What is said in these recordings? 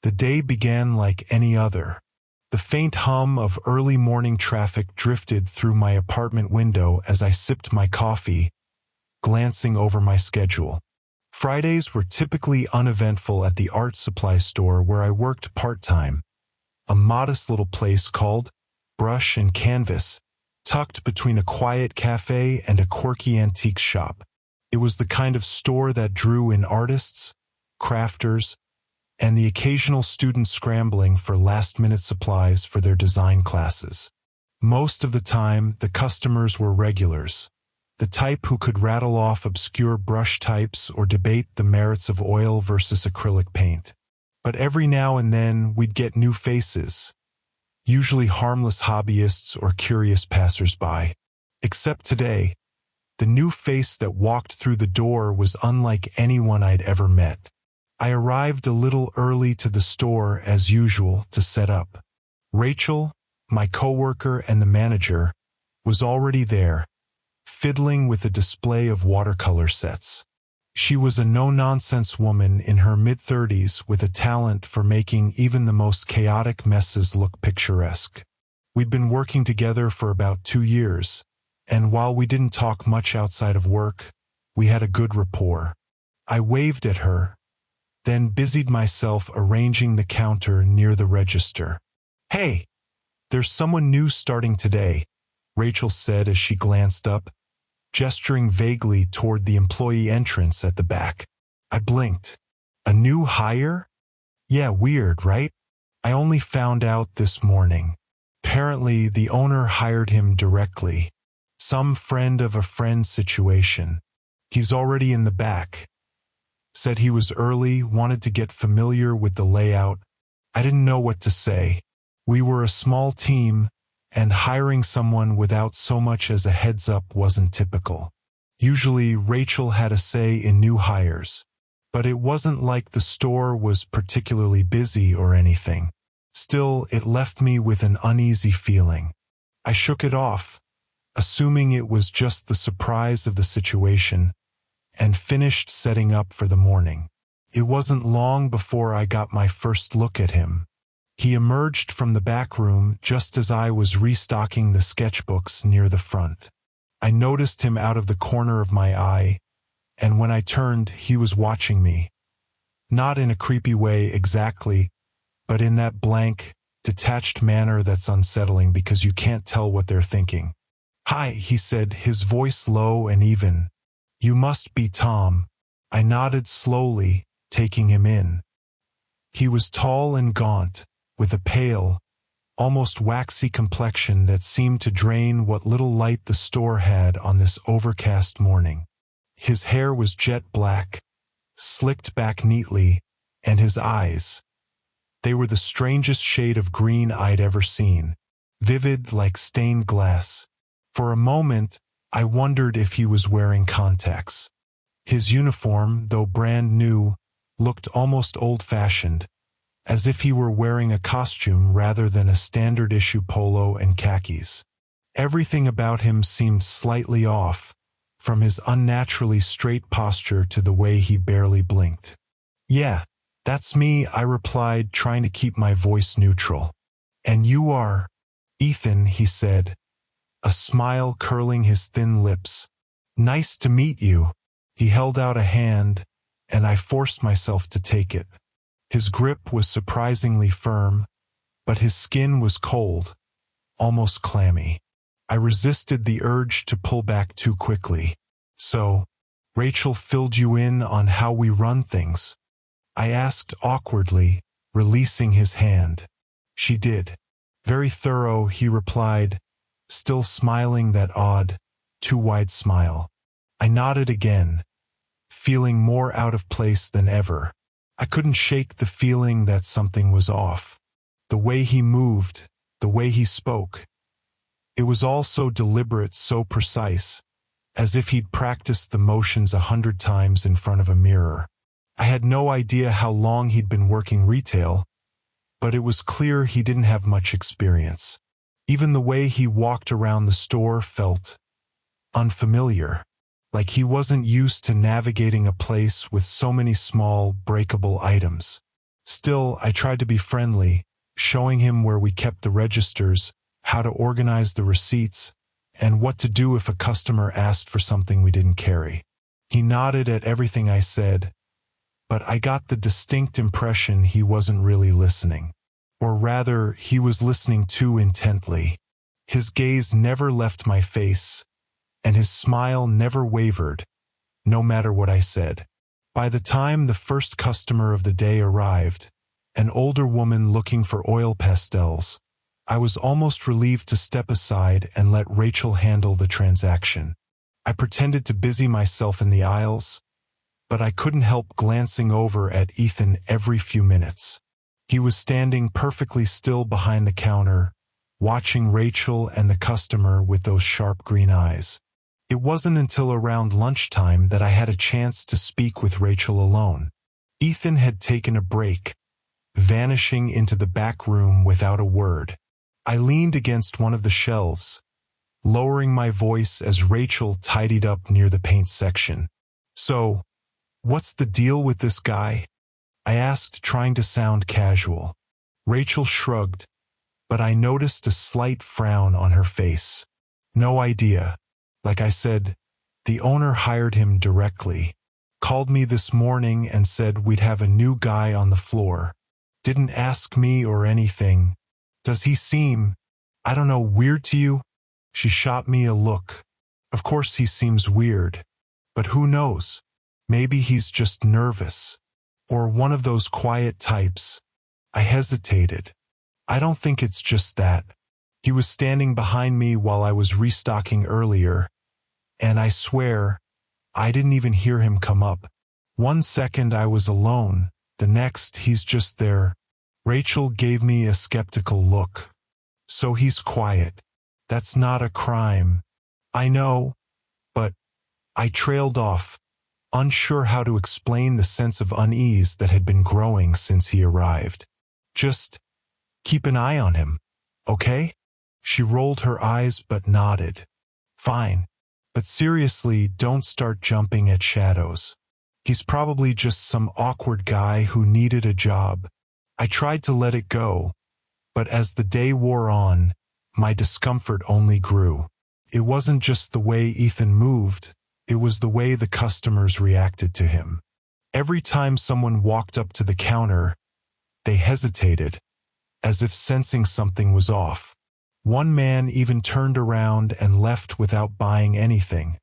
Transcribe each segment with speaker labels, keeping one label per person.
Speaker 1: The day began like any other. The faint hum of early morning traffic drifted through my apartment window as I sipped my coffee, glancing over my schedule. Fridays were typically uneventful at the art supply store where I worked part-time, a modest little place called Brush and Canvas, tucked between a quiet cafe and a quirky antiques shop. It was the kind of store that drew in artists, crafters, and the occasional student scrambling for last-minute supplies for their design classes. Most of the time, the customers were regulars, the type who could rattle off obscure brush types or debate the merits of oil versus acrylic paint. But every now and then, we'd get new faces, usually harmless hobbyists or curious passers-by. Except today, the new face that walked through the door was unlike anyone I'd ever met. I arrived a little early to the store as usual to set up. Rachel, my coworker and the manager, was already there, fiddling with a display of watercolor sets. She was a no-nonsense woman in her mid-30s with a talent for making even the most chaotic messes look picturesque. We'd been working together for about 2 years, and while we didn't talk much outside of work, we had a good rapport. I waved at her, then busied myself arranging the counter near the register. "Hey, there's someone new starting today," Rachel said as she glanced up, gesturing vaguely toward the employee entrance at the back. I blinked. "A new hire? Yeah, weird, right? I only found out this morning. Apparently, the owner hired him directly. Some friend of a friend situation. He's already in the back. Said he was early, wanted to get familiar with the layout." I didn't know what to say. We were a small team, and hiring someone without so much as a heads-up wasn't typical. Usually, Rachel had a say in new hires. But it wasn't like the store was particularly busy or anything. Still, it left me with an uneasy feeling. I shook it off, assuming it was just the surprise of the situation, and finished setting up for the morning. It wasn't long before I got my first look at him. He emerged from the back room just as I was restocking the sketchbooks near the front. I noticed him out of the corner of my eye, and when I turned, he was watching me. Not in a creepy way exactly, but in that blank, detached manner that's unsettling because you can't tell what they're thinking. "Hi," he said, his voice low and even. "You must be Tom." I nodded slowly, taking him in. He was tall and gaunt, with a pale, almost waxy complexion that seemed to drain what little light the store had on this overcast morning. His hair was jet black, slicked back neatly, and his eyes. They were the strangest shade of green I'd ever seen, vivid like stained glass. For a moment, I wondered if he was wearing contacts. His uniform, though brand new, looked almost old-fashioned, as if he were wearing a costume rather than a standard-issue polo and khakis. Everything about him seemed slightly off, from his unnaturally straight posture to the way he barely blinked. "Yeah, that's me," I replied, trying to keep my voice neutral. "And you are?" "Ethan," he said, a smile curling his thin lips. "Nice to meet you." He held out a hand, and I forced myself to take it. His grip was surprisingly firm, but his skin was cold, almost clammy. I resisted the urge to pull back too quickly. "So, Rachel filled you in on how we run things?" I asked awkwardly, releasing his hand. "She did. Very thorough," he replied, still smiling that odd, too wide smile. I nodded again, feeling more out of place than ever. I couldn't shake the feeling that something was off. The way he moved, the way he spoke. It was all so deliberate, so precise, as if he'd practiced the motions 100 times in front of a mirror. I had no idea how long he'd been working retail, but it was clear he didn't have much experience. Even the way he walked around the store felt unfamiliar, like he wasn't used to navigating a place with so many small, breakable items. Still, I tried to be friendly, showing him where we kept the registers, how to organize the receipts, and what to do if a customer asked for something we didn't carry. He nodded at everything I said, but I got the distinct impression he wasn't really listening. Or rather, he was listening too intently. His gaze never left my face, and his smile never wavered, no matter what I said. By the time the first customer of the day arrived, an older woman looking for oil pastels, I was almost relieved to step aside and let Rachel handle the transaction. I pretended to busy myself in the aisles, but I couldn't help glancing over at Ethan every few minutes. He was standing perfectly still behind the counter, watching Rachel and the customer with those sharp green eyes. It wasn't until around lunchtime that I had a chance to speak with Rachel alone. Ethan had taken a break, vanishing into the back room without a word. I leaned against one of the shelves, lowering my voice as Rachel tidied up near the paint section. "So, what's the deal with this guy?" I asked, trying to sound casual. Rachel shrugged, but I noticed a slight frown on her face. "No idea. Like I said, the owner hired him directly. Called me this morning and said we'd have a new guy on the floor. Didn't ask me or anything. Does he seem, I don't know, weird to you?" She shot me a look. Of course he seems weird, but who knows? Maybe he's just nervous. Or one of those quiet types. I hesitated. "I don't think it's just that." He was standing behind me while I was restocking earlier, and I swear, I didn't even hear him come up. One second I was alone, the next he's just there. Rachel gave me a skeptical look. "So he's quiet. That's not a crime." "I know, but..." I trailed off, unsure how to explain the sense of unease that had been growing since he arrived. "Just keep an eye on him, okay?" She rolled her eyes but nodded. "Fine. But seriously, don't start jumping at shadows. He's probably just some awkward guy who needed a job." I tried to let it go, but as the day wore on, my discomfort only grew. It wasn't just the way Ethan moved, it was the way the customers reacted to him. Every time someone walked up to the counter, they hesitated, as if sensing something was off. One man even turned around and left without buying anything,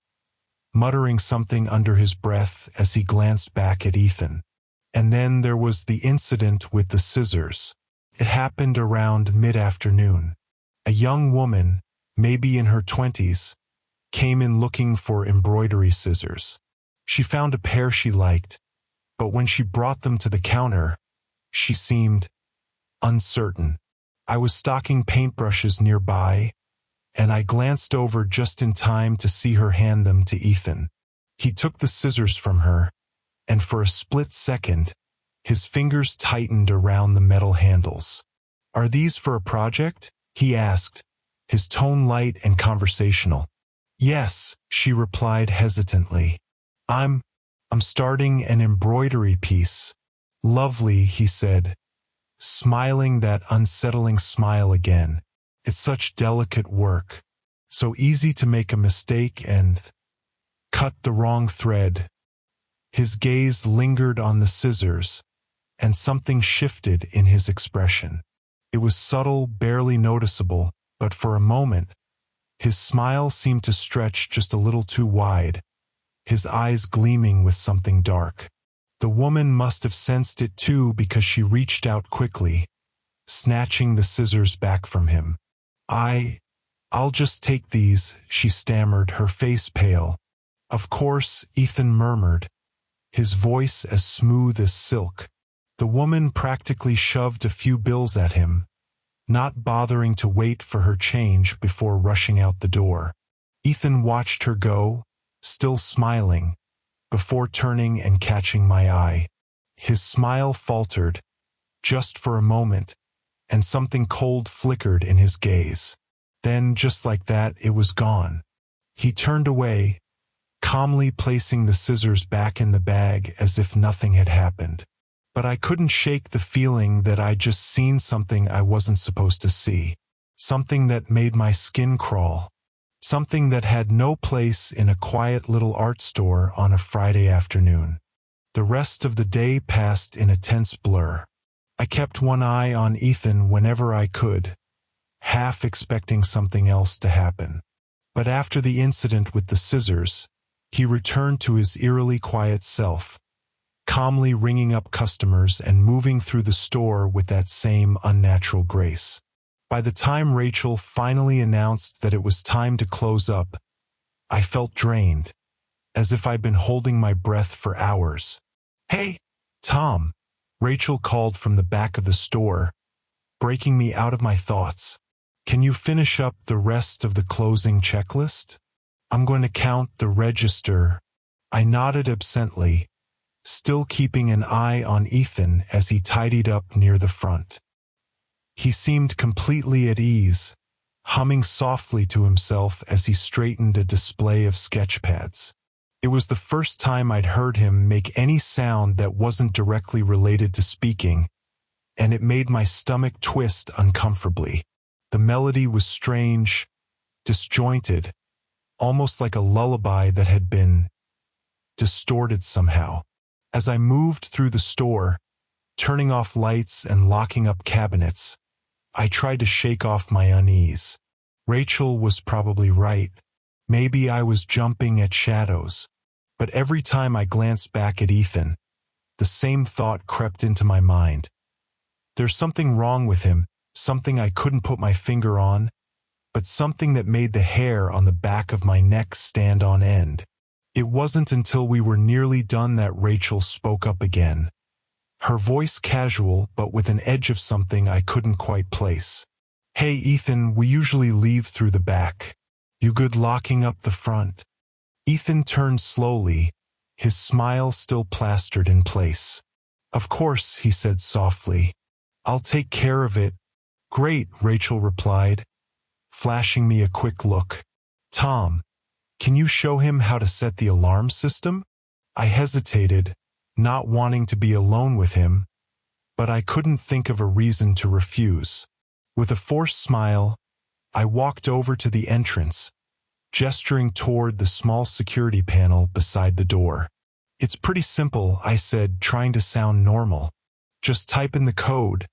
Speaker 1: muttering something under his breath as he glanced back at Ethan. And then there was the incident with the scissors. It happened around mid-afternoon. A young woman, maybe in her 20s, came in looking for embroidery scissors. She found a pair she liked, but when she brought them to the counter, she seemed uncertain. I was stocking paintbrushes nearby, and I glanced over just in time to see her hand them to Ethan. He took the scissors from her, and for a split second, his fingers tightened around the metal handles. "Are these for a project?" he asked, his tone light and conversational. "Yes," she replied hesitantly. I'm starting an embroidery piece." "Lovely," he said, smiling that unsettling smile again. "It's such delicate work. So easy to make a mistake and cut the wrong thread." His gaze lingered on the scissors, and something shifted in his expression. It was subtle, barely noticeable, but for a moment, his smile seemed to stretch just a little too wide, his eyes gleaming with something dark. The woman must have sensed it too because she reached out quickly, snatching the scissors back from him. I'll just take these," she stammered, her face pale. "Of course," Ethan murmured, his voice as smooth as silk. The woman practically shoved a few bills at him, not bothering to wait for her change before rushing out the door. Ethan watched her go, still smiling, before turning and catching my eye. His smile faltered, just for a moment, and something cold flickered in his gaze. Then, just like that, it was gone. He turned away, calmly placing the scissors back in the bag as if nothing had happened. but I couldn't shake the feeling that I'd just seen something I wasn't supposed to see. Something that made my skin crawl. Something that had no place in a quiet little art store on a Friday afternoon. The rest of the day passed in a tense blur. I kept one eye on Ethan whenever I could, half expecting something else to happen. But after the incident with the scissors, he returned to his eerily quiet self, calmly ringing up customers and moving through the store with that same unnatural grace. By the time Rachel finally announced that it was time to close up, I felt drained, as if I'd been holding my breath for hours. "Hey, Tom," Rachel called from the back of the store, breaking me out of my thoughts. "Can you finish up the rest of the closing checklist? I'm going to count the register." I nodded absently, still keeping an eye on Ethan as he tidied up near the front. He seemed completely at ease, humming softly to himself as he straightened a display of sketch pads. It was the first time I'd heard him make any sound that wasn't directly related to speaking, and it made my stomach twist uncomfortably. The melody was strange, disjointed, almost like a lullaby that had been distorted somehow. As I moved through the store, turning off lights and locking up cabinets, I tried to shake off my unease. Rachel was probably right. Maybe I was jumping at shadows. But every time I glanced back at Ethan, the same thought crept into my mind. There's something wrong with him, something I couldn't put my finger on, but something that made the hair on the back of my neck stand on end. It wasn't until we were nearly done that Rachel spoke up again. Her voice casual, but with an edge of something I couldn't quite place. "Hey Ethan, we usually leave through the back. You good locking up the front?" Ethan turned slowly, his smile still plastered in place. "Of course," he said softly. "I'll take care of it." "Great," Rachel replied, flashing me a quick look. "Tom, can you show him how to set the alarm system?" I hesitated, not wanting to be alone with him, but I couldn't think of a reason to refuse. With a forced smile, I walked over to the entrance, gesturing toward the small security panel beside the door. "It's pretty simple," I said, trying to sound normal. "Just type in the code,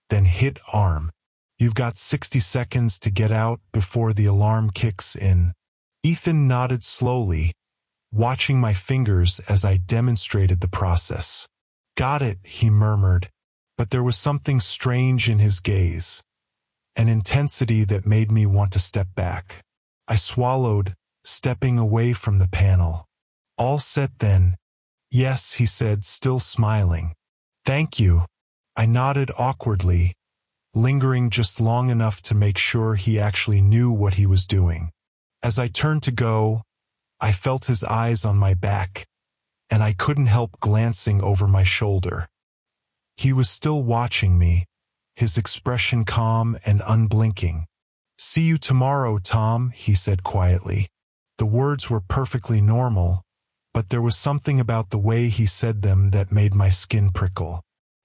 Speaker 1: then hit arm. You've got 60 seconds to get out before the alarm kicks in." Ethan nodded slowly, watching my fingers as I demonstrated the process. "Got it," he murmured, but there was something strange in his gaze, an intensity that made me want to step back. I swallowed, stepping away from the panel. "All set then?" "Yes," he said, still smiling. "Thank you." I nodded awkwardly, lingering just long enough to make sure he actually knew what he was doing. As I turned to go, I felt his eyes on my back, and I couldn't help glancing over my shoulder. He was still watching me, his expression calm and unblinking. "See you tomorrow, Tom," he said quietly. The words were perfectly normal, but there was something about the way he said them that made my skin prickle.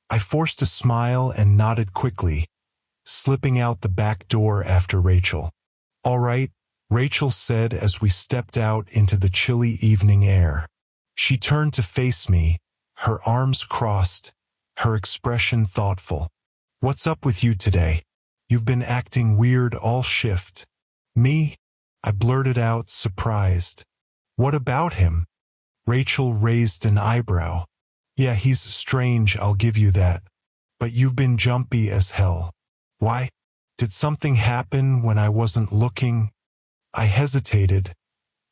Speaker 1: I forced a smile and nodded quickly, slipping out the back door after Rachel. "All right," Rachel said as we stepped out into the chilly evening air. She turned to face me, her arms crossed, her expression thoughtful. "What's up with you today? You've been acting weird all shift." "Me?" I blurted out, surprised. "What about him?" Rachel raised an eyebrow. "Yeah, he's strange, I'll give you that. But you've been jumpy as hell." "Why? Did something happen when I wasn't looking?" I hesitated,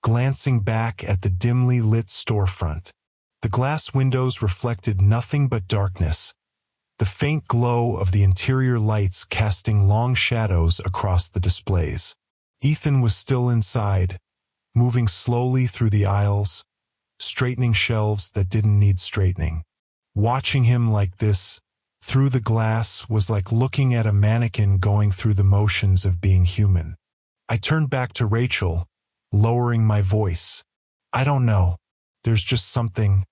Speaker 1: glancing back at the dimly lit storefront. The glass windows reflected nothing but darkness, the faint glow of the interior lights casting long shadows across the displays. Ethan was still inside, moving slowly through the aisles, straightening shelves that didn't need straightening. Watching him like this, through the glass, was like looking at a mannequin going through the motions of being human. I turned back to Rachel, lowering my voice. "I don't know. There's just something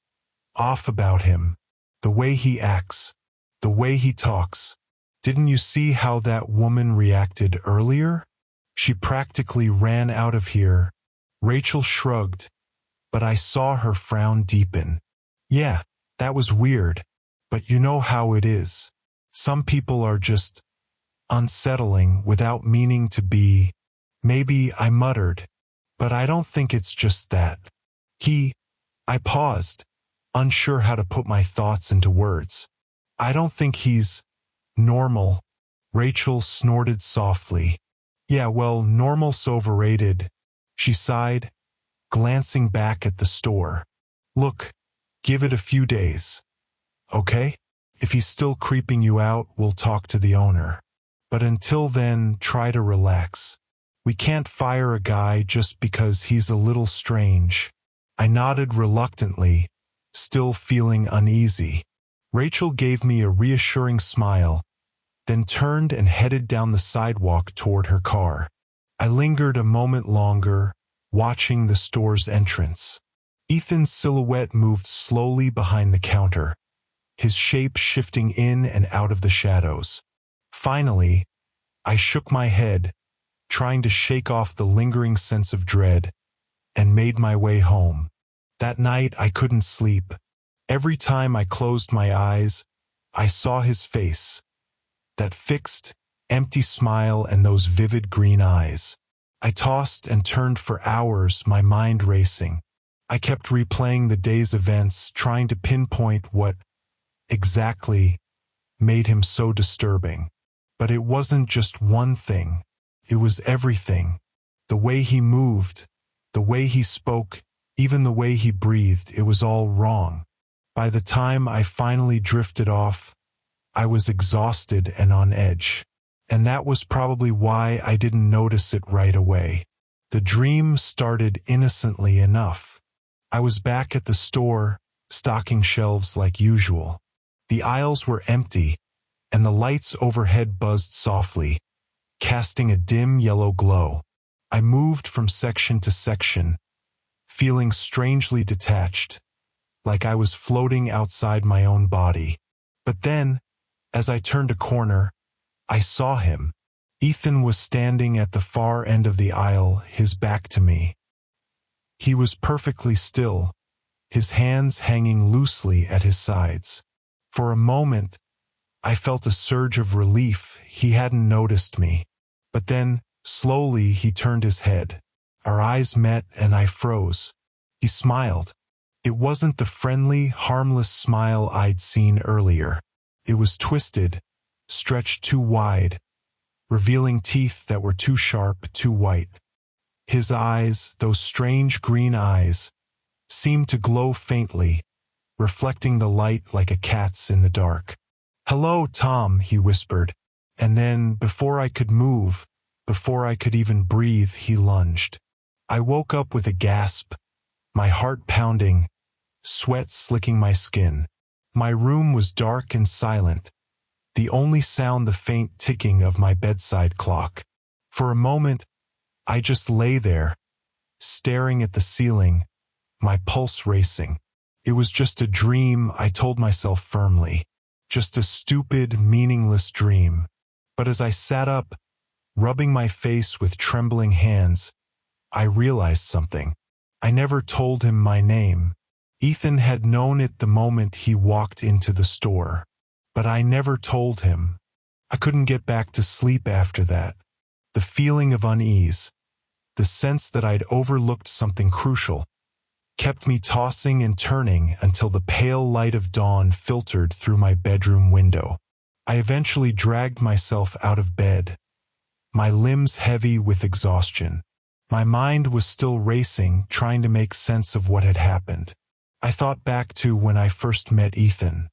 Speaker 1: off about him." The way he acts. The way he talks. Didn't you see how that woman reacted earlier? She practically ran out of here. Rachel shrugged, but I saw her frown deepen. Yeah, that was weird, but you know how it is. Some people are just unsettling without meaning to be. Maybe, I muttered, but I don't think it's just that. I paused, unsure how to put my thoughts into words. I don't think he's normal. Rachel snorted softly. Yeah, well, normal's overrated. She sighed, glancing back at the store. Look, give it a few days. Okay? If he's still creeping you out, we'll talk to the owner. But until then, try to relax. We can't fire a guy just because he's a little strange. I nodded reluctantly, still feeling uneasy. Rachel gave me a reassuring smile, then turned and headed down the sidewalk toward her car. I lingered a moment longer, watching the store's entrance. Ethan's silhouette moved slowly behind the counter, his shape shifting in and out of the shadows. Finally, I shook my head, trying to shake off the lingering sense of dread, and made my way home. That night I couldn't sleep. Every time I closed my eyes, I saw his face. That fixed, empty smile and those vivid green eyes. I tossed and turned for hours, my mind racing. I kept replaying the day's events, trying to pinpoint what exactly made him so disturbing. But it wasn't just one thing. It was everything. The way he moved, the way he spoke, even the way he breathed, it was all wrong. By the time I finally drifted off, I was exhausted and on edge. And that was probably why I didn't notice it right away. The dream started innocently enough. I was back at the store, stocking shelves like usual. The aisles were empty, and the lights overhead buzzed softly, casting a dim yellow glow. I moved from section to section, feeling strangely detached, like I was floating outside my own body. But then, as I turned a corner, I saw him. Ethan was standing at the far end of the aisle, his back to me. He was perfectly still, his hands hanging loosely at his sides. For a moment, I felt a surge of relief. He hadn't noticed me. But then, slowly, he turned his head. Our eyes met and I froze. He smiled. It wasn't the friendly, harmless smile I'd seen earlier. It was twisted, stretched too wide, revealing teeth that were too sharp, too white. His eyes, those strange green eyes, seemed to glow faintly, reflecting the light like a cat's in the dark. "Hello, Tom," he whispered. And then, before I could move, before I could even breathe, he lunged. I woke up with a gasp, my heart pounding, sweat slicking my skin. My room was dark and silent, the only sound the faint ticking of my bedside clock. For a moment, I just lay there, staring at the ceiling, my pulse racing. It was just a dream, I told myself firmly. Just a stupid, meaningless dream. But as I sat up, rubbing my face with trembling hands, I realized something. I never told him my name. Ethan had known it the moment he walked into the store. But I never told him. I couldn't get back to sleep after that. The feeling of unease, the sense that I'd overlooked something crucial, kept me tossing and turning until the pale light of dawn filtered through my bedroom window. I eventually dragged myself out of bed, my limbs heavy with exhaustion. My mind was still racing, trying to make sense of what had happened. I thought back to when I first met Ethan.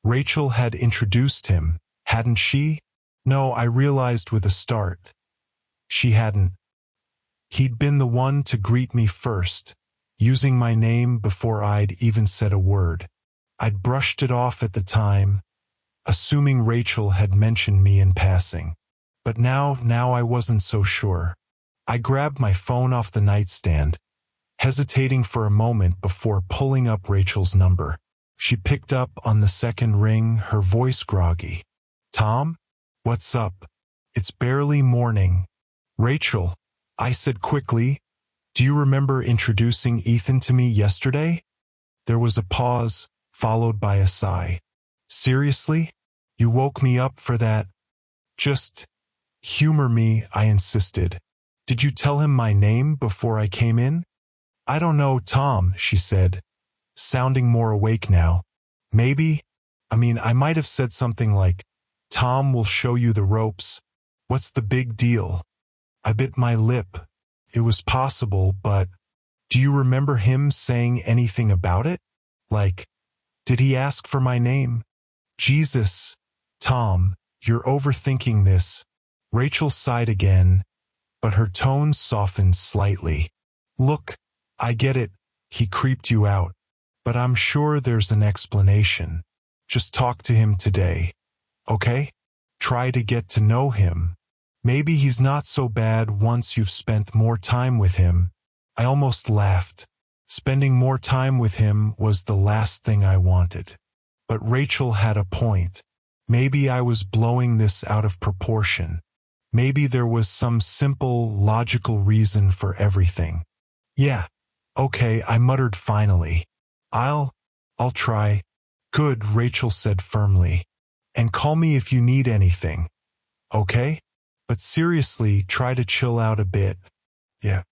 Speaker 1: Rachel had introduced him, hadn't she? No, I realized with a start. She hadn't. He'd been the one to greet me first, using my name before I'd even said a word. I'd brushed it off at the time, assuming Rachel had mentioned me in passing. But now I wasn't so sure. I grabbed my phone off the nightstand, hesitating for a moment before pulling up Rachel's number. She picked up on the second ring, her voice groggy. Tom? What's up? It's barely morning. Rachel, I said quickly. Do you remember introducing Ethan to me yesterday? There was a pause, followed by a sigh. Seriously? You woke me up for that? Just humor me, I insisted. Did you tell him my name before I came in? I don't know, Tom, she said, sounding more awake now. Maybe? I might have said something like, Tom will show you the ropes. What's the big deal? I bit my lip. It was possible, but do you remember him saying anything about it? Like, did he ask for my name? Jesus, Tom, you're overthinking this. Rachel sighed again, but her tone softened slightly. Look, I get it, he creeped you out, but I'm sure there's an explanation. Just talk to him today, okay? Try to get to know him. Maybe he's not so bad once you've spent more time with him. I almost laughed. Spending more time with him was the last thing I wanted. But Rachel had a point. Maybe I was blowing this out of proportion. Maybe there was some simple, logical reason for everything. Yeah, okay, I muttered finally. I'll try. Good, Rachel said firmly. And call me if you need anything. Okay? But seriously, try to chill out a bit. Yeah,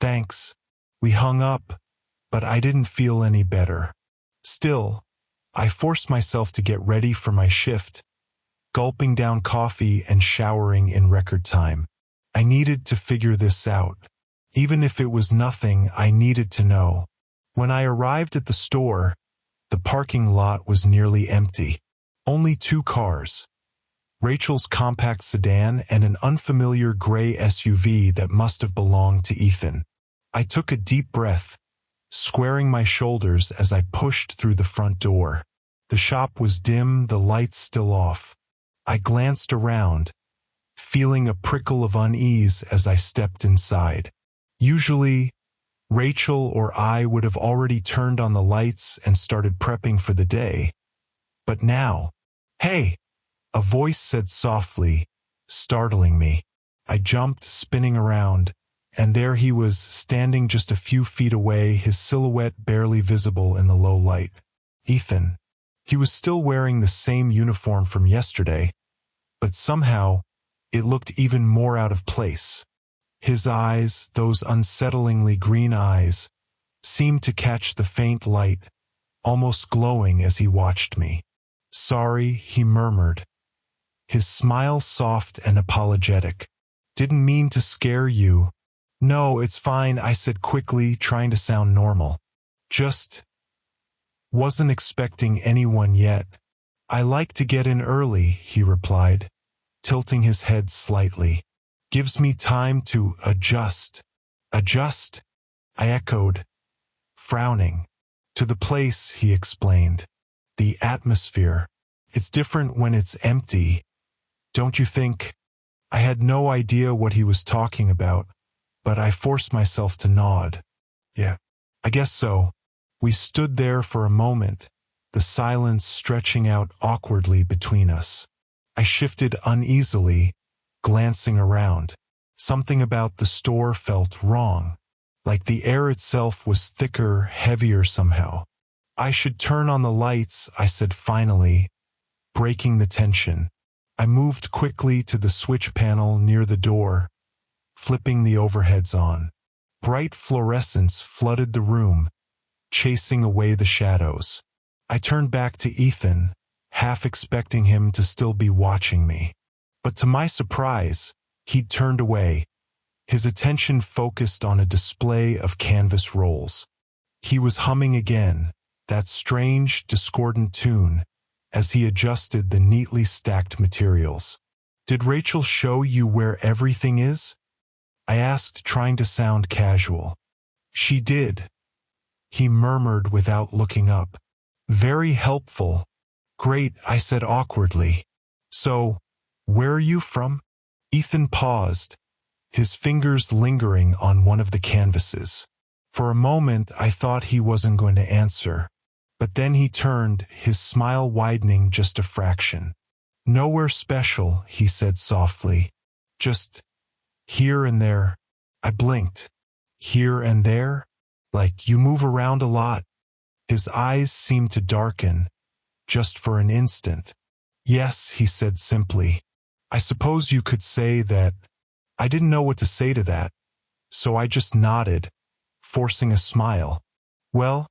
Speaker 1: thanks. We hung up, but I didn't feel any better. Still, I forced myself to get ready for my shift, gulping down coffee and showering in record time. I needed to figure this out. Even if it was nothing, I needed to know. When I arrived at the store, the parking lot was nearly empty. Only 2 cars. Rachel's compact sedan and an unfamiliar gray SUV that must have belonged to Ethan. I took a deep breath, squaring my shoulders as I pushed through the front door. The shop was dim, the lights still off. I glanced around, feeling a prickle of unease as I stepped inside. Usually, Rachel or I would have already turned on the lights and started prepping for the day. But now, hey! A voice said softly, startling me. I jumped, spinning around, and there he was, standing just a few feet away, his silhouette barely visible in the low light. Ethan. He was still wearing the same uniform from yesterday, but somehow it looked even more out of place. His eyes, those unsettlingly green eyes, seemed to catch the faint light, almost glowing as he watched me. Sorry, he murmured. His smile soft and apologetic. Didn't mean to scare you. No, it's fine, I said quickly, trying to sound normal. Just wasn't expecting anyone yet. I like to get in early, he replied, tilting his head slightly. Gives me time to adjust. Adjust? I echoed, frowning. To the place, he explained. The atmosphere. It's different when it's empty. Don't you think? I had no idea what he was talking about, but I forced myself to nod. Yeah, I guess so. We stood there for a moment, the silence stretching out awkwardly between us. I shifted uneasily, glancing around. Something about the store felt wrong, like the air itself was thicker, heavier somehow. I should turn on the lights, I said finally, breaking the tension. I moved quickly to the switch panel near the door, flipping the overheads on. Bright fluorescence flooded the room, chasing away the shadows. I turned back to Ethan, half expecting him to still be watching me. But to my surprise, he'd turned away, his attention focused on a display of canvas rolls. He was humming again, that strange, discordant tune, as he adjusted the neatly stacked materials. Did Rachel show you where everything is? I asked, trying to sound casual. She did, he murmured without looking up. Very helpful. Great, I said awkwardly. So, where are you from? Ethan paused, his fingers lingering on one of the canvases. For a moment, I thought he wasn't going to answer. But then he turned, his smile widening just a fraction. "Nowhere special," he said softly. "Just here and there." I blinked. "Here and there? Like you move around a lot?" His eyes seemed to darken, just for an instant. "Yes," he said simply. "I suppose you could say that." I didn't know what to say to that, so I just nodded, forcing a smile. "Well,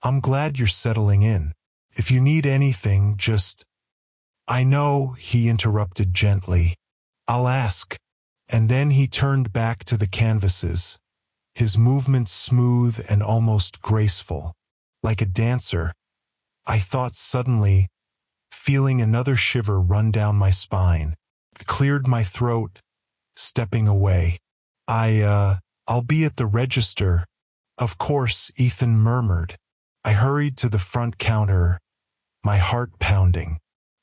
Speaker 1: I'm glad you're settling in. If you need anything, just—" "I know," he interrupted gently. "I'll ask." And then he turned back to the canvases, his movements smooth and almost graceful, like a dancer. I thought suddenly, feeling another shiver run down my spine. I cleared my throat, stepping away. I'll be at the register." "Of course," Ethan murmured. I hurried to the front counter, my heart pounding.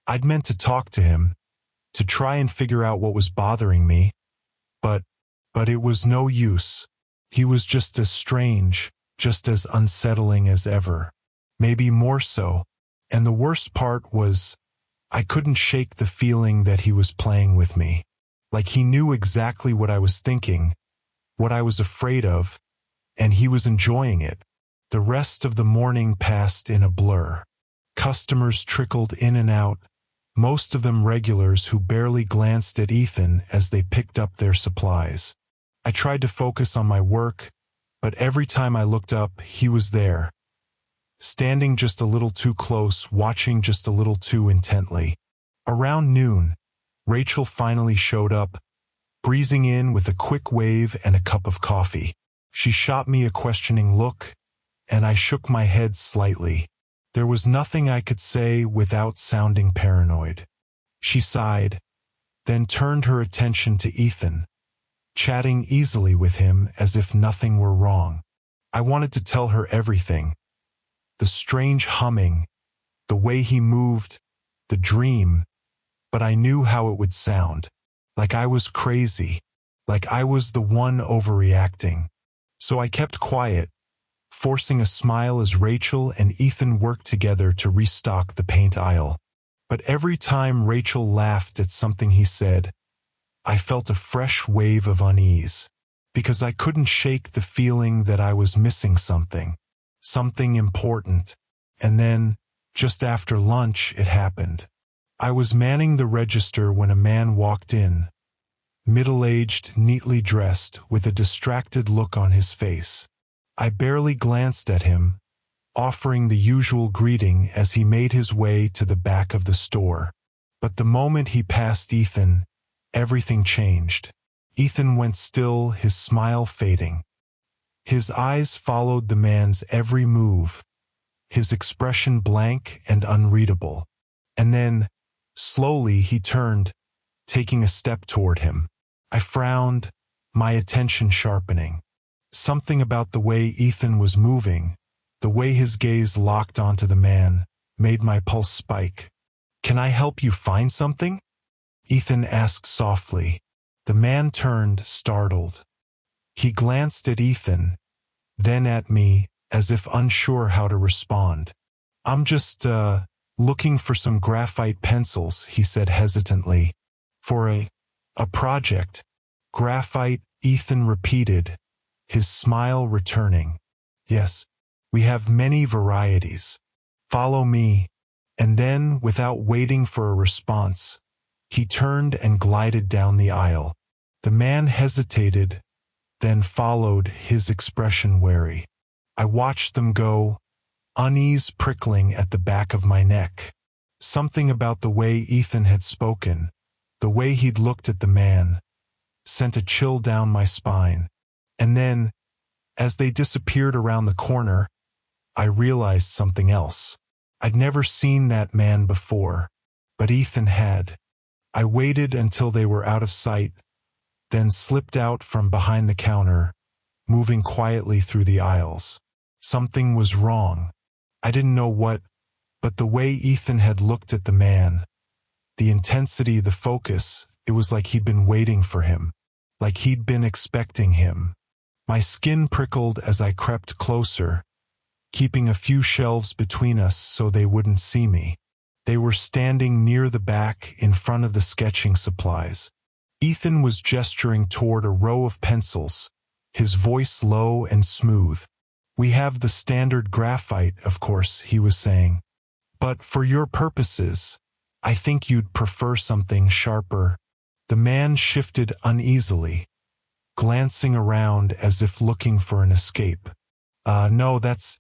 Speaker 1: I'd meant to talk to him, to try and figure out what was bothering me, but it was no use. He was just as strange, just as unsettling as ever. Maybe more so. And the worst part was, I couldn't shake the feeling that he was playing with me. Like he knew exactly what I was thinking, what I was afraid of, and he was enjoying it. The rest of the morning passed in a blur. Customers trickled in and out, most of them regulars who barely glanced at Ethan as they picked up their supplies. I tried to focus on my work, but every time I looked up, he was there, standing just a little too close, watching just a little too intently. Around noon, Rachel finally showed up, breezing in with a quick wave and a cup of coffee. She shot me a questioning look, and I shook my head slightly. There was nothing I could say without sounding paranoid. She sighed, then turned her attention to Ethan, chatting easily with him as if nothing were wrong. I wanted to tell her everything. The strange humming, the way he moved, the dream, but I knew how it would sound. Like I was crazy, like I was the one overreacting. So I kept quiet, forcing a smile as Rachel and Ethan worked together to restock the paint aisle. But every time Rachel laughed at something he said, I felt a fresh wave of unease, because I couldn't shake the feeling that I was missing something important. And then, just after lunch, it happened. I was manning the register when a man walked in, middle-aged, neatly dressed, with a distracted look on his face. I barely glanced at him, offering the usual greeting as he made his way to the back of the store. But the moment he passed Ethan, everything changed. Ethan went still, his smile fading. His eyes followed the man's every move, his expression blank and unreadable. And then, slowly he turned, taking a step toward him. I frowned, my attention sharpening. Something about the way Ethan was moving, the way his gaze locked onto the man, made my pulse spike. "Can I help you find something?" Ethan asked softly. The man turned, startled. He glanced at Ethan, then at me, as if unsure how to respond. "I'm just, looking for some graphite pencils," he said hesitantly. "For a project." "Graphite," Ethan repeated, his smile returning. "Yes, we have many varieties. Follow me." And then, without waiting for a response, he turned and glided down the aisle. The man hesitated, then followed, his expression wary. I watched them go, unease prickling at the back of my neck. Something about the way Ethan had spoken, the way he'd looked at the man, sent a chill down my spine. And then, as they disappeared around the corner, I realized something else. I'd never seen that man before, but Ethan had. I waited until they were out of sight, then slipped out from behind the counter, moving quietly through the aisles. Something was wrong. I didn't know what, but the way Ethan had looked at the man, the intensity, the focus, it was like he'd been waiting for him, like he'd been expecting him. My skin prickled as I crept closer, keeping a few shelves between us so they wouldn't see me. They were standing near the back in front of the sketching supplies. Ethan was gesturing toward a row of pencils, his voice low and smooth. "We have the standard graphite, of course," he was saying. "But for your purposes, I think you'd prefer something sharper." The man shifted uneasily, glancing around as if looking for an escape. No, that's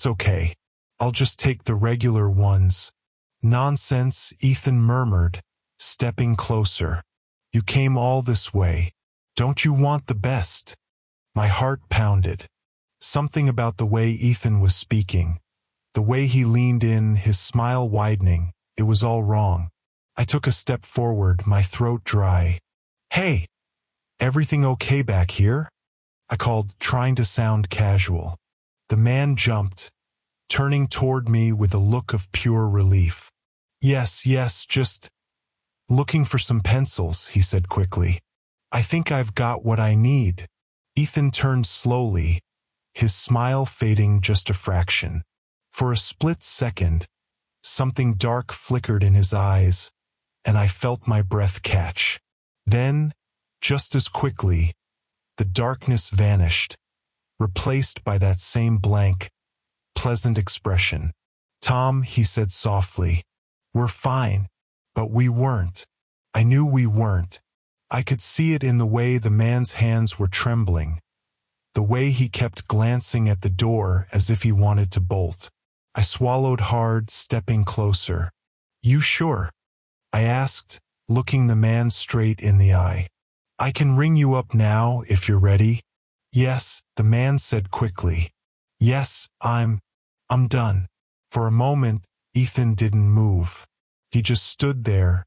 Speaker 1: okay. I'll just take the regular ones." "Nonsense," Ethan murmured, stepping closer. "You came all this way. Don't you want the best?" My heart pounded. Something about the way Ethan was speaking, the way he leaned in, his smile widening, it was all wrong. I took a step forward, my throat dry. "Hey, everything okay back here?" I called, trying to sound casual. The man jumped, turning toward me with a look of pure relief. Yes, just looking for some pencils," he said quickly. "I think I've got what I need." Ethan turned slowly, his smile fading just a fraction. For a split second, something dark flickered in his eyes, and I felt my breath catch. Then, just as quickly, the darkness vanished, replaced by that same blank, pleasant expression. "Tom," he said softly, "we're fine." But we weren't. I knew we weren't. I could see it in the way the man's hands were trembling, the way he kept glancing at the door as if he wanted to bolt. I swallowed hard, stepping closer. "You sure?" I asked, looking the man straight in the eye. "I can ring you up now if you're ready." "Yes," the man said quickly. "Yes, I'm done." For a moment, Ethan didn't move. He just stood there,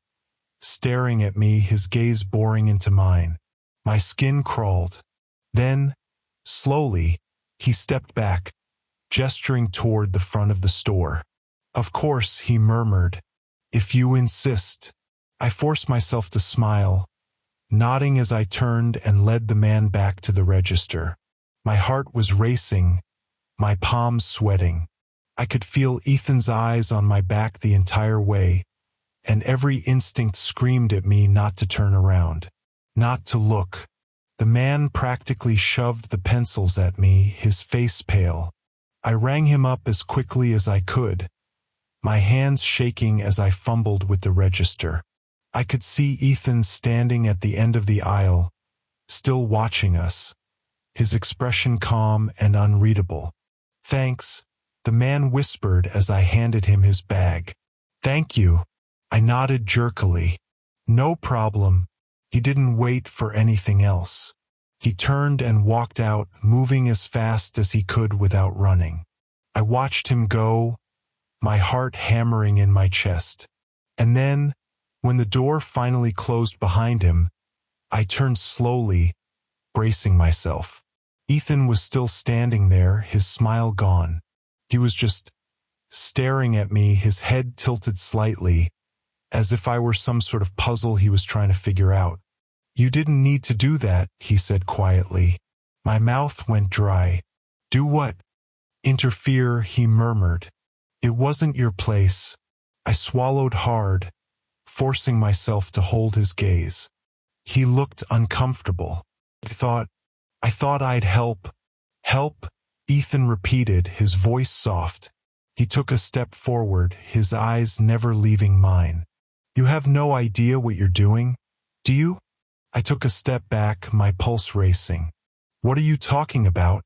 Speaker 1: staring at me, his gaze boring into mine. My skin crawled. Then, slowly, he stepped back, gesturing toward the front of the store. "Of course," he murmured. "If you insist." I forced myself to smile, nodding as I turned and led the man back to the register. My heart was racing, my palms sweating. I could feel Ethan's eyes on my back the entire way, and every instinct screamed at me not to turn around, not to look. The man practically shoved the pencils at me, his face pale. I rang him up as quickly as I could, my hands shaking as I fumbled with the register. I could see Ethan standing at the end of the aisle, still watching us, his expression calm and unreadable. "Thanks," the man whispered as I handed him his bag. "Thank you." I nodded jerkily. "No problem." He didn't wait for anything else. He turned and walked out, moving as fast as he could without running. I watched him go, my heart hammering in my chest. And then, when the door finally closed behind him, I turned slowly, bracing myself. Ethan was still standing there, his smile gone. He was just staring at me, his head tilted slightly, as if I were some sort of puzzle he was trying to figure out. "You didn't need to do that," he said quietly. My mouth went dry. "Do what?" "Interfere," he murmured. "It wasn't your place." I swallowed hard, forcing myself to hold his gaze. He looked uncomfortable. I thought I'd help." "Help?" Ethan repeated, his voice soft. He took a step forward, his eyes never leaving mine. "You have no idea what you're doing, do you?" I took a step back, my pulse racing. "What are you talking about?"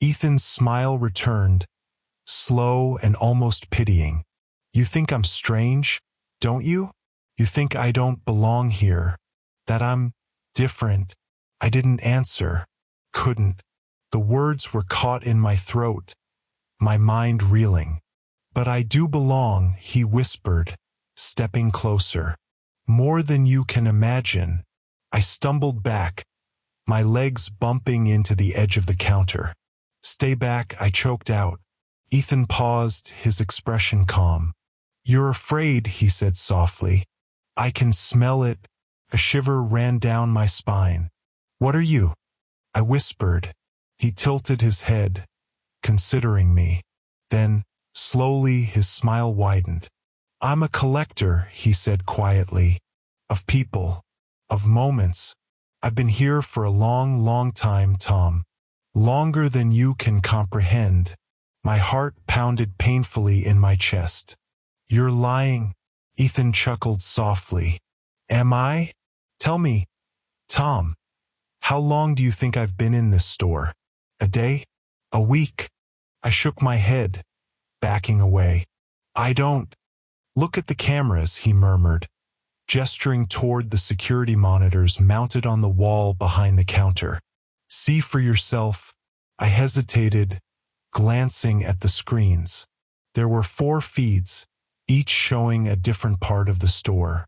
Speaker 1: Ethan's smile returned, slow and almost pitying. "You think I'm strange, don't you? You think I don't belong here, that I'm different." I didn't answer, couldn't. The words were caught in my throat, my mind reeling. "But I do belong," he whispered, stepping closer. "More than you can imagine." I stumbled back, my legs bumping into the edge of the counter. "Stay back," I choked out. Ethan paused, his expression calm. "You're afraid," he said softly. "I can smell it." A shiver ran down my spine. "What are you?" I whispered. He tilted his head, considering me. Then, slowly, his smile widened. "I'm a collector," he said quietly, "of people, of moments. I've been here for a long, long time, Tom. Longer than you can comprehend." My heart pounded painfully in my chest. "You're lying," Ethan chuckled softly. "Am I? Tell me, Tom, how long do you think I've been in this store? A day? A week?" I shook my head, backing away. "I don't." "Look at the cameras," he murmured, gesturing toward the security monitors mounted on the wall behind the counter. "See for yourself." I hesitated, glancing at the screens. There were 4 feeds, each showing a different part of the store.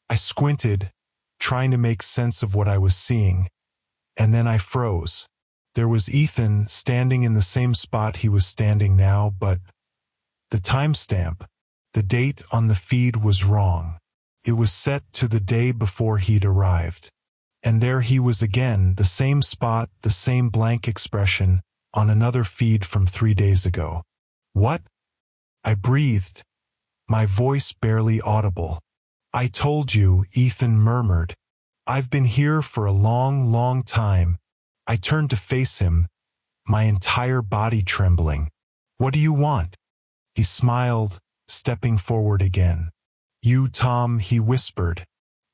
Speaker 1: I squinted, trying to make sense of what I was seeing, and then I froze. There was Ethan standing in the same spot he was standing now, but the timestamp, the date on the feed was wrong. It was set to the day before he'd arrived. And there he was again, the same spot, the same blank expression, on another feed from 3 days ago. "What?" I breathed, my voice barely audible. "I told you," Ethan murmured. "I've been here for a long, long time." I turned to face him, my entire body trembling. "What do you want?" He smiled, stepping forward again. "You, Tom," he whispered.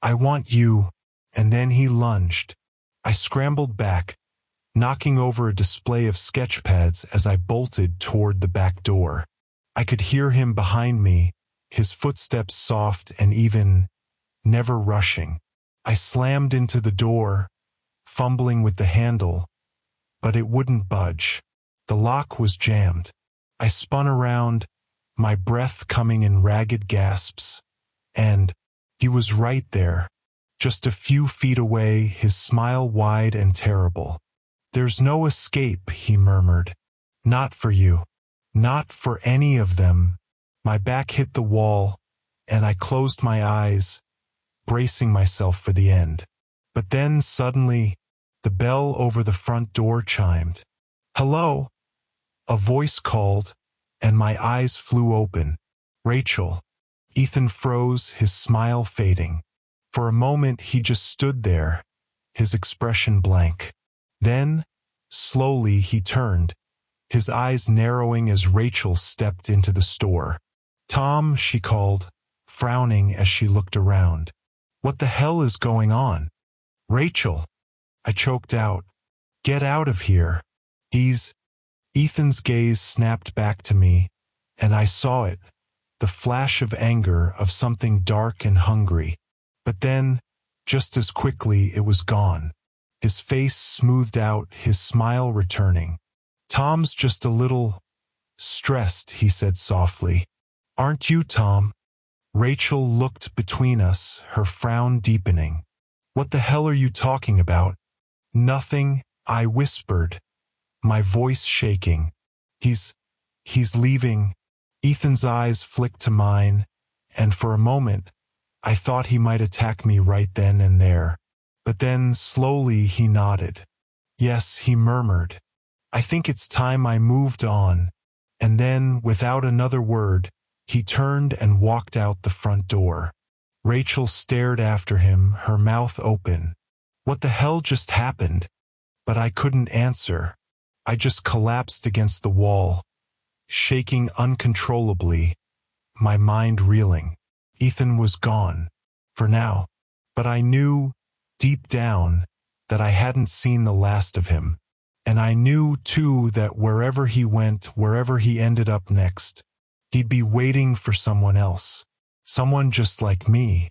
Speaker 1: "I want you." And then he lunged. I scrambled back, knocking over a display of sketch pads as I bolted toward the back door. I could hear him behind me, his footsteps soft and even, never rushing. I slammed into the door, fumbling with the handle, but it wouldn't budge. The lock was jammed. I spun around, my breath coming in ragged gasps, and he was right there. Just a few feet away, his smile wide and terrible. "There's no escape," he murmured. "Not for you. Not for any of them." My back hit the wall, and I closed my eyes, bracing myself for the end. But then, suddenly, the bell over the front door chimed. "Hello?" A voice called, and my eyes flew open. "Rachel." Ethan froze, his smile fading. For a moment he just stood there, his expression blank. Then, slowly he turned, his eyes narrowing as Rachel stepped into the store. "Tom," she called, frowning as she looked around. "What the hell is going on?" "Rachel," I choked out. "Get out of here." Ethan's gaze snapped back to me, and I saw it, the flash of anger, of something dark and hungry. But then, just as quickly, it was gone. His face smoothed out, his smile returning. "Tom's just a little stressed," he said softly. "Aren't you, Tom?" Rachel looked between us, her frown deepening. "What the hell are you talking about?" "Nothing," I whispered, my voice shaking. He's leaving." Ethan's eyes flicked to mine, and for a moment, I thought he might attack me right then and there. But then, slowly, he nodded. "Yes," he murmured. "I think it's time I moved on." And then, without another word, he turned and walked out the front door. Rachel stared after him, her mouth open. What the hell just happened? But I couldn't answer. I just collapsed against the wall, shaking uncontrollably, my mind reeling. Ethan was gone, for now. But I knew, deep down, that I hadn't seen the last of him. And I knew, too, that wherever he went, wherever he ended up next, he'd be waiting for someone else. Someone just like me.